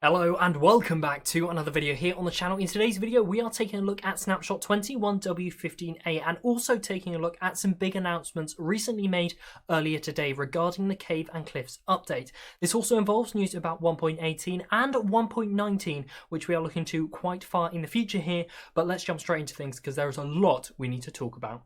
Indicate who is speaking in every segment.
Speaker 1: Hello and welcome back to another video here on the channel. In today's video we are taking a look at Snapshot 21W15A and also taking a look at some big announcements recently made earlier today regarding the Cave and Cliffs update. This also involves news about 1.18 and 1.19, which we are looking to quite far in the future here, but let's jump straight into things because there is a lot we need to talk about.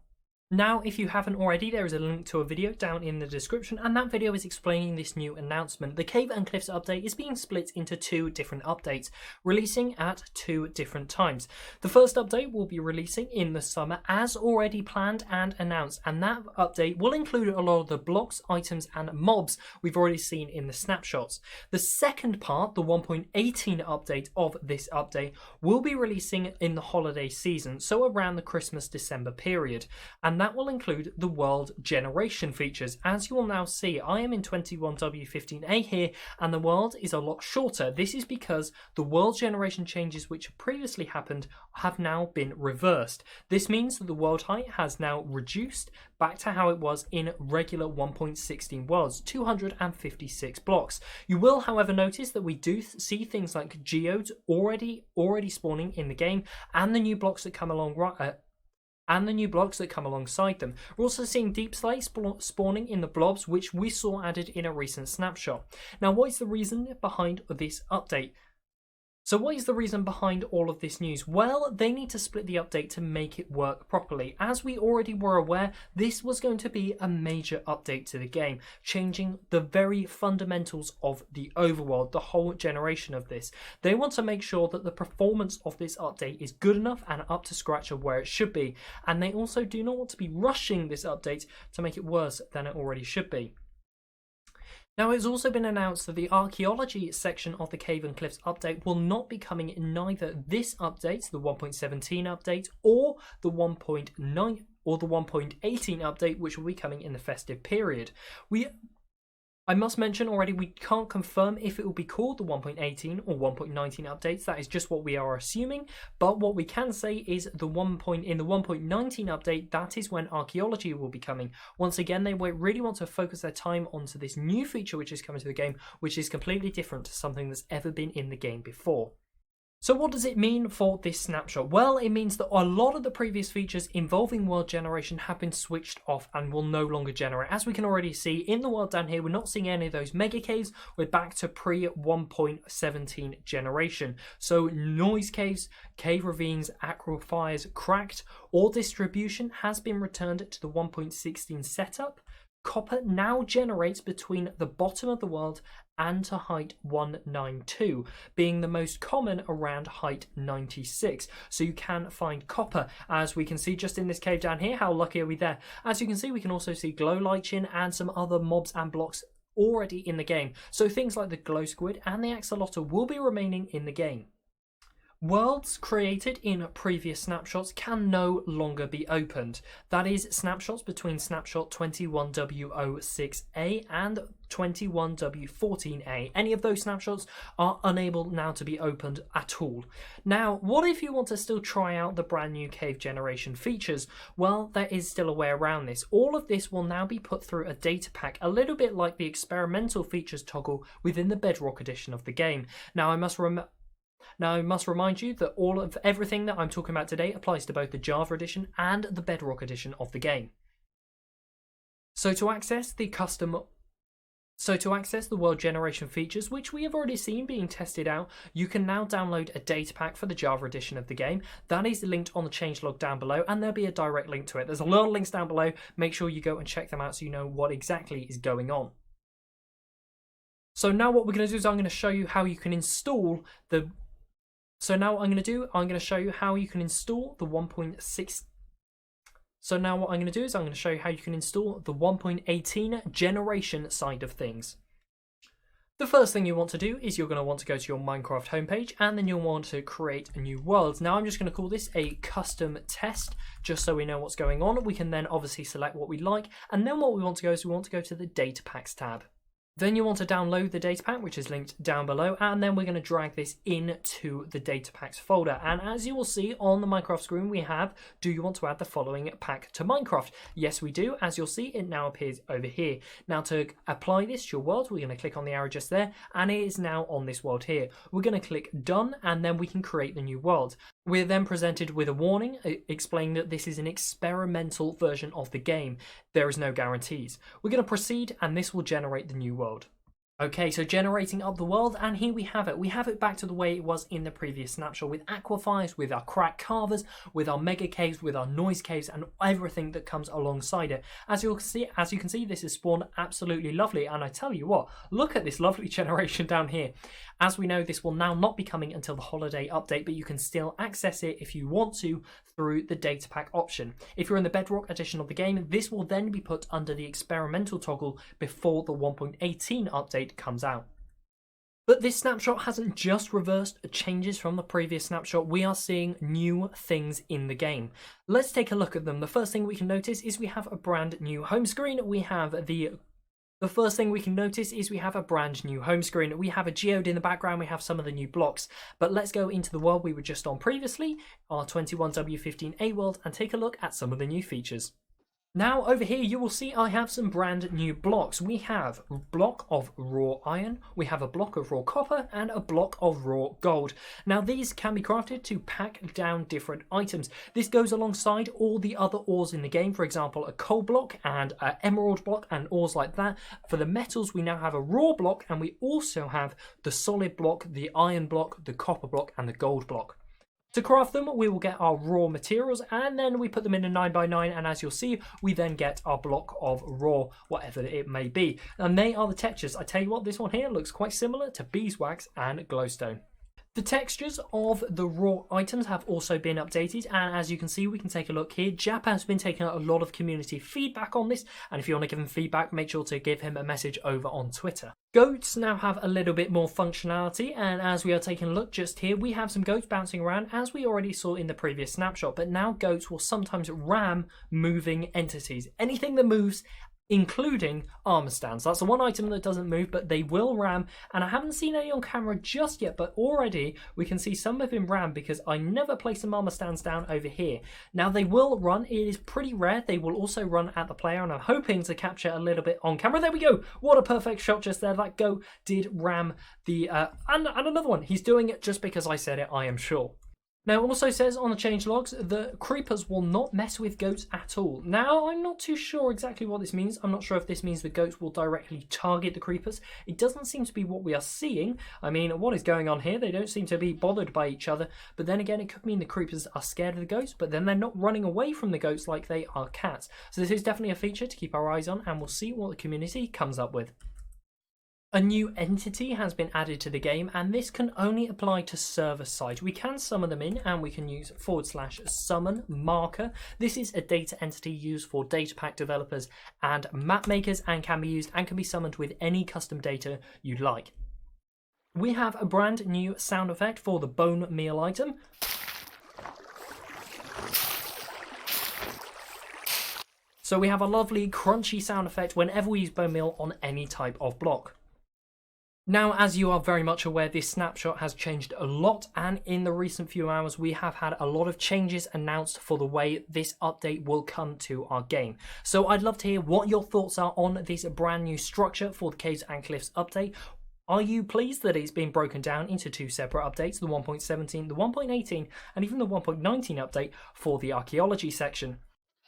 Speaker 1: Now, if you haven't already, there is a link to a video down in the description, and that video is explaining this new announcement. The Cave and Cliffs update is being split into two different updates, releasing at two different times. The first update will be releasing in the summer as already planned and announced, and that update will include a lot of the blocks, items and mobs we've already seen in the snapshots. The second part, the 1.18 update of this update, will be releasing in the holiday season, so around the Christmas-December period, and that will include the world generation features. As you will now see, I am in 21W15A here and the world is a lot shorter. This is because the world generation changes which previously happened have now been reversed. This means that the world height has now reduced back to how it was in regular 1.16 worlds, 256 blocks. You will however notice that we do see things like geodes already spawning in the game, and the new blocks that come along alongside them. We're also seeing deep slate spawning in the blobs, which we saw added in a recent snapshot. Now, what is the reason behind this update? So what is the reason behind all of this news? Well, they need to split the update to make it work properly. As we already were aware, this was going to be a major update to the game, changing the very fundamentals of the overworld, the whole generation of this. They want to make sure that the performance of this update is good enough and up to scratch of where it should be. And they also do not want to be rushing this update to make it worse than it already should be. Now, it's also been announced that the archaeology section of the Cave and Cliffs update will not be coming in neither this update, the 1.17 update, or the 1.9 or the 1.18 update, which will be coming in the festive period. I must mention already, we can't confirm if it will be called the 1.18 or 1.19 updates. That is just what we are assuming. But what we can say is in the 1.19 update, that is when archaeology will be coming. Once again, they really want to focus their time onto this new feature which is coming to the game, which is completely different to something that's ever been in the game before. So what does it mean for this snapshot? Well, it means that a lot of the previous features involving world generation have been switched off and will no longer generate. As we can already see in the world down here, we're not seeing any of those mega caves. We're back to pre-1.17 generation. So noise caves, cave ravines, aquifers, cracked, or distribution has been returned to the 1.16 setup. Copper now generates between the bottom of the world and to height 192, being the most common around height 96. So you can find copper, as we can see just in this cave down here. How lucky are we there? As you can see, we can also see glow lichen and some other mobs and blocks already in the game. So things like the glow squid and the axolotl will be remaining in the game. Worlds created in previous snapshots can no longer be opened. That is, snapshots between snapshot 21W06A and 21W14A. Any of those snapshots are unable now to be opened at all. Now, what if you want to still try out the brand new cave generation features? Well, there is still a way around this. All of this will now be put through a data pack, a little bit like the experimental features toggle within the Bedrock edition of the game. Now, I must remind you that everything that I'm talking about today applies to both the Java edition and the Bedrock edition of the game. So to access the world generation features, which we have already seen being tested out, you can now download a data pack for the Java edition of the game. That is linked on the changelog down below, and there'll be a direct link to it. There's a lot of links down below. Make sure you go and check them out so you know what exactly is going on. So now what we're going to do is I'm going to show you how you can install the So now what I'm going to show you how you can install the 1.6. So now what I'm going to do is I'm going to show you how you can install the 1.18 generation side of things. The first thing you want to do is you're going to want to go to your Minecraft homepage, and then you'll want to create a new world. Now I'm just going to call this a custom test, just so we know what's going on. We can then obviously select what we like, and then what we want to go is we want to go to the data packs tab. Then you want to download the data pack, which is linked down below, and then we're going to drag this into the data packs folder. And as you will see on the Minecraft screen, we have, do you want to add the following pack to Minecraft? Yes, we do. As you'll see, it now appears over here. Now to apply this to your world, we're going to click on the arrow just there, and it is now on this world here. We're going to click done, and then we can create the new world. We're then presented with a warning explaining that this is an experimental version of the game. There is no guarantees. We're going to proceed, and this will generate the new world. Okay, so generating up the world, and here we have it. We have it back to the way it was in the previous snapshot, with aquifers, with our crack carvers, with our mega caves, with our noise caves, and everything that comes alongside it. As you can see, this is spawned absolutely lovely, and I tell you what, look at this lovely generation down here. As we know, this will now not be coming until the holiday update, but you can still access it if you want to through the data pack option. If you're in the Bedrock edition of the game, this will then be put under the experimental toggle before the 1.18 update comes out. But this snapshot hasn't just reversed changes from the previous snapshot. We are seeing new things in the game. Let's take a look at them. The first thing we can notice is we have a brand new home screen. The first thing we can notice is we have a brand new home screen. We have a geode in the background, we have some of the new blocks. But let's go into the world we were just on previously, our 21W15A world, and take a look at some of the new features. Now over here you will see I have some brand new blocks. We have a block of raw iron, we have a block of raw copper, and a block of raw gold. Now these can be crafted to pack down different items. This goes alongside all the other ores in the game, for example a coal block and an emerald block and ores like that. For the metals we now have a raw block, and we also have the solid block, the iron block, the copper block, and the gold block. To craft them, we will get our raw materials, and then we put them in a 9x9, and as you'll see, we then get our block of raw, whatever it may be. And they are the textures. I tell you what, this one here looks quite similar to beeswax and glowstone. The textures of the raw items have also been updated, and as you can see, we can take a look here. Jap has been taking a lot of community feedback on this, and if you want to give him feedback, make sure to give him a message over on Twitter. Goats now have a little bit more functionality, and as we are taking a look just here, we have some goats bouncing around as we already saw in the previous snapshot, but now goats will sometimes ram moving entities. Anything that moves, including armor stands. That's the one item that doesn't move, but they will ram, and I haven't seen any on camera just yet, but already we can see some of them ram because I never place some armor stands down over here. Now they will run, it is pretty rare, they will also run at the player, and I'm hoping to capture a little bit on camera. There we go, what a perfect shot just there. That goat did ram the, and another one, he's doing it just because I said it, I am sure. Now it also says on the change logs that creepers will not mess with goats at all. Now I'm not too sure exactly what this means. I'm not sure if this means the goats will directly target the creepers. It doesn't seem to be what we are seeing. I mean, what is going on here? They don't seem to be bothered by each other. But then again, it could mean the creepers are scared of the goats, but then they're not running away from the goats like they are cats. So this is definitely a feature to keep our eyes on, and we'll see what the community comes up with. A new entity has been added to the game, and this can only apply to server side. We can summon them in, and we can use /summon marker. This is a data entity used for data pack developers and map makers, and can be used and can be summoned with any custom data you like. We have a brand new sound effect for the bone meal item. So we have a lovely crunchy sound effect whenever we use bone meal on any type of block. Now, as you are very much aware, this snapshot has changed a lot, and in the recent few hours we have had a lot of changes announced for the way this update will come to our game. So I'd love to hear what your thoughts are on this brand new structure for the Caves and Cliffs update. Are you pleased that it's been broken down into two separate updates, the 1.17, the 1.18, and even the 1.19 update for the archaeology section?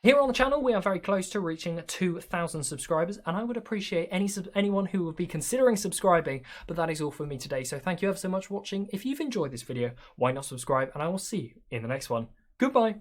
Speaker 1: Here on the channel, we are very close to reaching 2,000 subscribers, and I would appreciate anyone who would be considering subscribing, but that is all for me today. So thank you ever so much for watching. If you've enjoyed this video, why not subscribe, and I will see you in the next one. Goodbye.